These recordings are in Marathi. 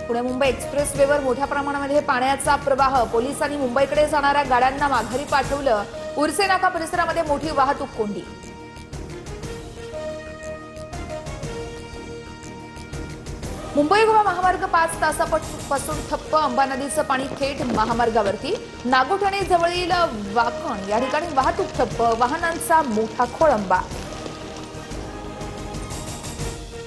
पुणे मुंबई एक्सप्रेसवेवर मोठ्या प्रमाणामध्ये पाण्याचा प्रवाह। पोलिसांनी मुंबईकडे जाणाऱ्या गाड्यांना माघारी पाठवलं। उर्से नाका परिसरामध्ये मोठी वाहतूक कोंडी। मुंबई गोवा महामार्ग 5 तासापासून ठप्प। अंबा नदीचं पाणी थेट महामार्गावरती। नागोठणे जवळील वाकण या ठिकाणी वाहतूक ठप्प। वाहनांचा मोठा खोळंबा।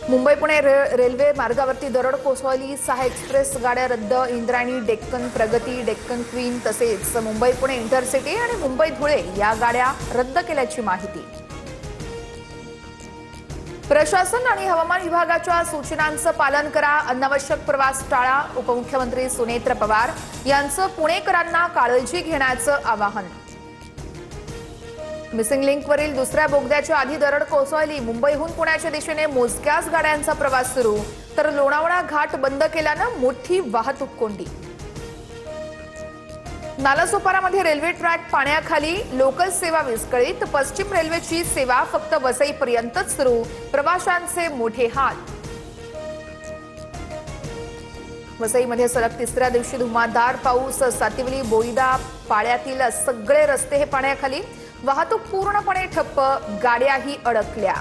मुंबई पुणे रेल्वे मार्गावरती दरड कोसळली। 6 एक्सप्रेस गाड्या रद्द। इंद्रायणी, डेक्कन प्रगती, डेक्कन क्वीन तसेच मुंबई पुणे इंटरसिटी आणि मुंबई धुळे या गाड्या रद्द केल्याची माहिती। प्रशासन आणि हवामान विभागाच्या सूचनांचं पालन करा। अनावश्यक प्रवास टाळा। उपमुख्यमंत्री सुनेत्र पवार यांचं पुणेकरांना काळजी घेण्याचं आवाहन। मिसिंग लिंकवरील दुसऱ्या बोगद्याच्या आधी दरड कोसळली। मुंबईहून पुण्याच्या दिशेने मोजक्याच गाड्यांचा प्रवास सुरू, तर लोणावळा घाट बंद केल्यानं मोठी वाहतूक कोंडी। नालासोपारामध्ये रेल्वे ट्रॅक पाण्याखाली। लोकल सेवा विस्कळीत। पश्चिम रेल्वेची सेवा फक्त वसईपर्यंतच सुरू। प्रवाशांचे मोठे हाल। वसईमध्ये सलग तिसऱ्या दिवशी धुमाधार पाऊस। सातिवली, बोईदा, पाळ्यातील सगळे रस्ते हे पाण्याखाली। वाहतूक पूर्णपणे ठप्प। गाड्याही अडकल्या।